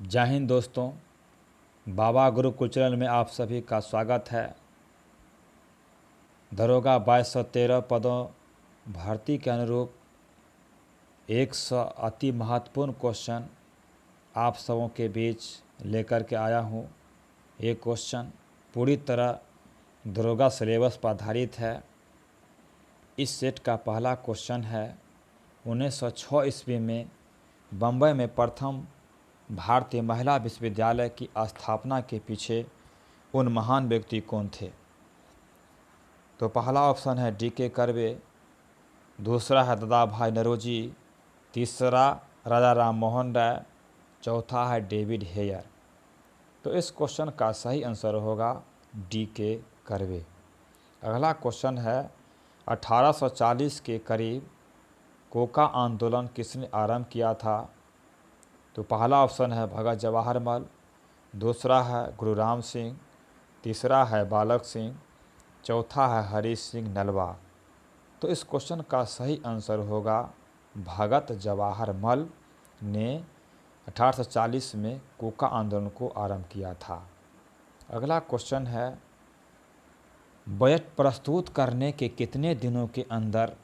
जय हिंद दोस्तों, बाबा गुरुकुल चैनल में आप सभी का स्वागत है। दरोगा 2213 पदों भर्ती के अनुरूप 100 अति महत्वपूर्ण क्वेश्चन आप सबों के बीच लेकर के आया हूँ। ये क्वेश्चन पूरी तरह दरोगा सिलेबस पर आधारित है। इस सेट का पहला क्वेश्चन है 1906 ईस्वी में बम्बई में प्रथम भारतीय महिला विश्वविद्यालय की स्थापना के पीछे उन महान व्यक्ति कौन थे। तो पहला ऑप्शन है D.K. कर्वे, दूसरा है दादा भाई नौरोजी, तीसरा राजा राम मोहन राय, चौथा है डेविड हेयर। तो इस क्वेश्चन का सही आंसर होगा D.K. कर्वे। अगला क्वेश्चन है 1840 के करीब कोका आंदोलन किसने आरंभ किया था। तो पहला ऑप्शन है भगत जवाहरलाल, दूसरा है गुरु राम सिंह, तीसरा है बालक सिंह, चौथा है हरी सिंह नलवा। तो इस क्वेश्चन का सही आंसर होगा भगत जवाहरलाल ने 1840 में कोका आंदोलन को आरंभ किया था। अगला क्वेश्चन है बजट प्रस्तुत करने के कितने दिनों के अंदर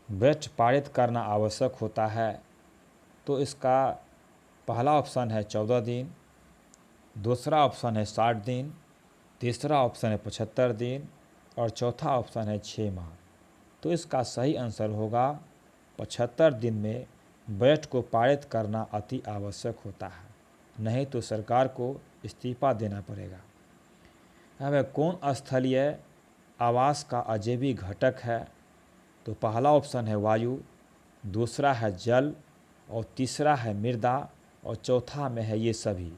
बजट पारित करना आवश्यक होता है। तो इसका पहला ऑप्शन है 14 दिन, दूसरा ऑप्शन है 60 दिन, तीसरा ऑप्शन है 75 दिन और चौथा ऑप्शन है 6 माह। तो इसका सही आंसर होगा 75 दिन में बजट को पारित करना अति आवश्यक होता है, नहीं तो सरकार को इस्तीफा देना पड़ेगा। अब कौन स्थलीय आवास का अजैविक घटक है। तो पहला ऑप्शन है वायु, दूसरा है जल और तीसरा है मृदा और चौथा में है ये सभी।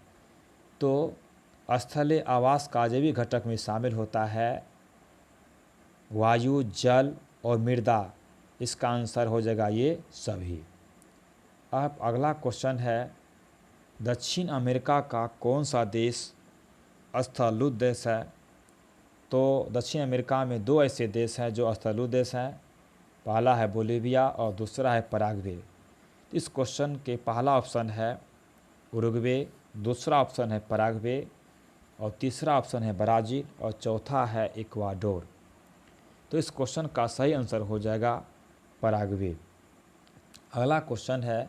तो स्थलीय आवास का अजैविक घटक में शामिल होता है वायु, जल और मृदा। इसका आंसर हो जाएगा ये सभी। अब अगला क्वेश्चन है दक्षिण अमेरिका का कौन सा देश स्थलुद देश है। तो दक्षिण अमेरिका में दो ऐसे देश हैं जो स्थलुद देश हैं। पहला है बोलिविया और दूसरा है पराग्वे। इस क्वेश्चन के पहला ऑप्शन है उरुग्वे, दूसरा ऑप्शन है पराग्वे और तीसरा ऑप्शन है ब्राज़ील और चौथा है इक्वाडोर। तो इस क्वेश्चन का सही आंसर हो जाएगा पराग्वे। अगला क्वेश्चन है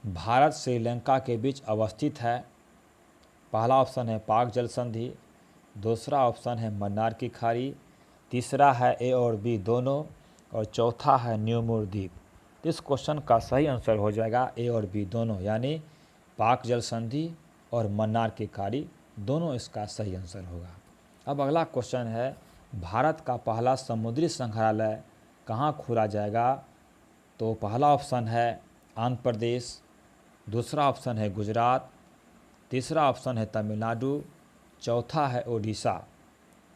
भारत श्रीलंका के बीच अवस्थित है। पहला ऑप्शन है पाक जल संधि, दूसरा ऑप्शन है मन्नार की खाड़ी, तीसरा है ए और बी दोनों और चौथा है न्यूमूर द्वीप। इस क्वेश्चन का सही आंसर हो जाएगा ए और बी दोनों, यानी पाक जल संधि और मन्नार की खाड़ी दोनों इसका सही आंसर होगा। अब अगला क्वेश्चन है भारत का पहला समुद्री संग्रहालय कहाँ खोला जाएगा। तो पहला ऑप्शन है आंध्र प्रदेश, दूसरा ऑप्शन है गुजरात, तीसरा ऑप्शन है तमिलनाडु, चौथा है ओडिशा।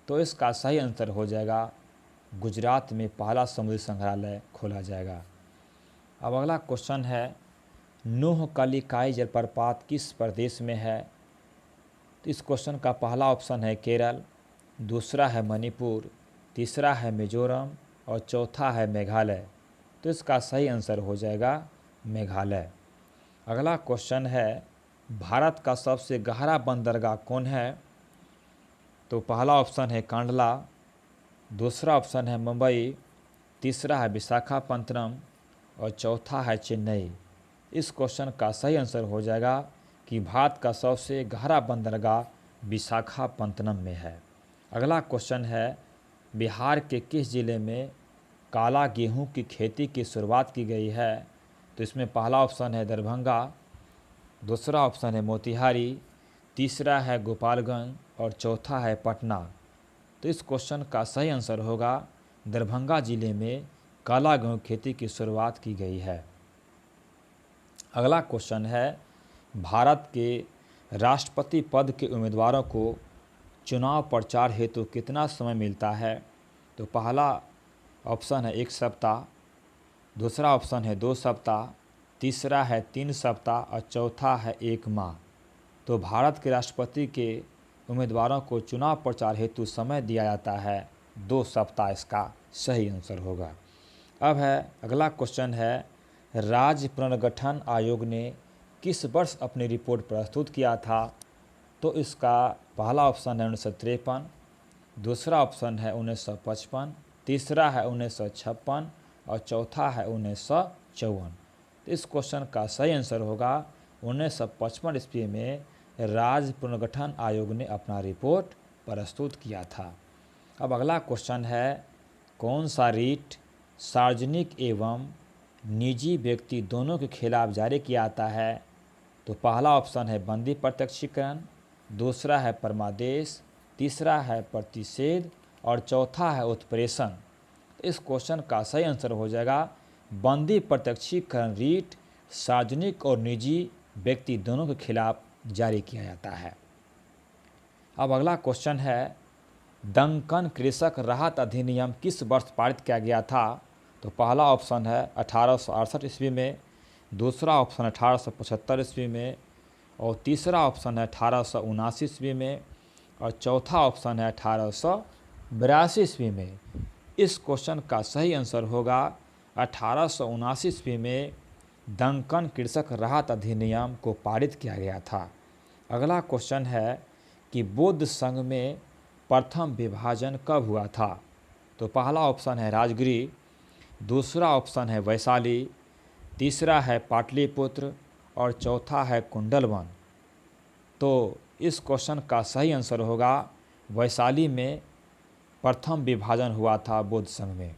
तो इसका सही आंसर हो जाएगा गुजरात में पहला समुद्री संग्रहालय खोला जाएगा। अब अगला क्वेश्चन है नूह कलिकाई जलप्रपात किस प्रदेश में है। तो इस क्वेश्चन का पहला ऑप्शन है केरल, दूसरा है मणिपुर, तीसरा है मिजोरम और चौथा है मेघालय। तो इसका सही आंसर हो जाएगा मेघालय। अगला क्वेश्चन है भारत का सबसे गहरा बंदरगाह कौन है। तो पहला ऑप्शन है कांडला, दूसरा ऑप्शन है मुंबई, तीसरा है विशाखापत्तनम और चौथा है चेन्नई। इस क्वेश्चन का सही आंसर हो जाएगा कि भारत का सबसे गहरा बंदरगाह विशाखापत्तनम में है। अगला क्वेश्चन है बिहार के किस ज़िले में काला गेहूं की खेती की शुरुआत की गई है। तो इसमें पहला ऑप्शन है दरभंगा, दूसरा ऑप्शन है मोतिहारी, तीसरा है गोपालगंज और चौथा है पटना। तो इस क्वेश्चन का सही आंसर होगा दरभंगा ज़िले में काला गेहूं खेती की शुरुआत की गई है। अगला क्वेश्चन है भारत के राष्ट्रपति पद के उम्मीदवारों को चुनाव प्रचार हेतु कितना समय मिलता है। तो पहला ऑप्शन है 1 सप्ताह, दूसरा ऑप्शन है 2 सप्ताह, तीसरा है 3 सप्ताह और चौथा है 1 माह। तो भारत के राष्ट्रपति के उम्मीदवारों को चुनाव प्रचार हेतु समय दिया जाता है 2 सप्ताह। इसका सही आंसर होगा। अब है अगला क्वेश्चन है राज्य पुनर्गठन आयोग ने किस वर्ष अपनी रिपोर्ट प्रस्तुत किया था? तो इसका पहला ऑप्शन है 1953, दूसरा ऑप्शन है 1955, तीसरा है 1956 और चौथा है 1954। तो इस क्वेश्चन का सही आंसर होगा 1955 ईस्वी में राज्य पुनर्गठन आयोग ने अपना रिपोर्ट प्रस्तुत किया था। अब अगला क्वेश्चन है, कौन सा रीट सार्वजनिक एवं निजी व्यक्ति दोनों के खिलाफ जारी किया जाता है? तो पहला ऑप्शन है बंदी प्रत्यक्षीकरण, दूसरा है परमादेश, तीसरा है प्रतिषेध और चौथा है उत्प्रेषण। इस क्वेश्चन का सही आंसर हो जाएगा बंदी प्रत्यक्षीकरण रीट सार्वजनिक और निजी व्यक्ति दोनों के खिलाफ जारी किया जाता है। अब अगला क्वेश्चन है, दंकन कृषक राहत अधिनियम किस वर्ष पारित किया गया था? तो पहला ऑप्शन है 1868 ईस्वी में, दूसरा ऑप्शन 1875 ईस्वी में और तीसरा ऑप्शन है 1879 ईस्वी में और चौथा ऑप्शन है 1882 ईस्वी में। इस क्वेश्चन का सही आंसर होगा 1879 ईस्वी में दंकन कृषक राहत अधिनियम को पारित किया गया था। अगला क्वेश्चन है कि बौद्ध संघ में प्रथम विभाजन कब हुआ था? तो पहला ऑप्शन है राजगिरी, दूसरा ऑप्शन है वैशाली, तीसरा है पाटलिपुत्र और चौथा है कुंडलवन। तो इस क्वेश्चन का सही आंसर होगा वैशाली में प्रथम विभाजन हुआ था बौद्ध संघ में।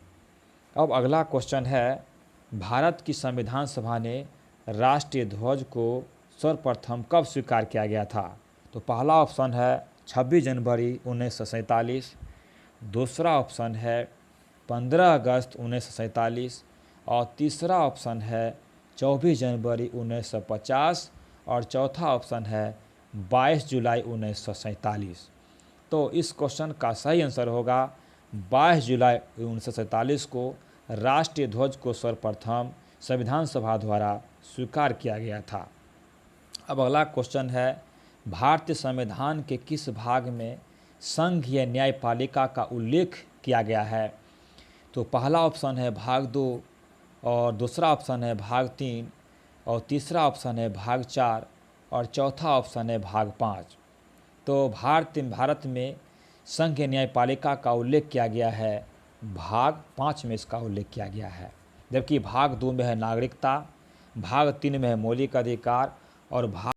अब अगला क्वेश्चन है, भारत की संविधान सभा ने राष्ट्रीय ध्वज को सर्वप्रथम कब स्वीकार किया गया था? तो पहला ऑप्शन है 26 जनवरी 1947, दूसरा ऑप्शन है 15 अगस्त 1947 और तीसरा ऑप्शन है 24 जनवरी 1950 और चौथा ऑप्शन है 22 जुलाई 1947। तो इस क्वेश्चन का सही आंसर होगा 22 जुलाई 1947 को राष्ट्रीय ध्वज को सर्वप्रथम संविधान सभा द्वारा स्वीकार किया गया था। अब अगला क्वेश्चन है, भारतीय संविधान के किस भाग में संघीय न्यायपालिका का उल्लेख किया गया है? तो पहला ऑप्शन है भाग 2 और दूसरा ऑप्शन है भाग 3 और तीसरा ऑप्शन है भाग 4 और चौथा ऑप्शन है भाग 5। तो भारत में संघीय न्यायपालिका का उल्लेख किया गया है भाग 5 में इसका उल्लेख किया गया है, जबकि भाग 2 में है नागरिकता, भाग 3 में है मौलिक अधिकार और भाग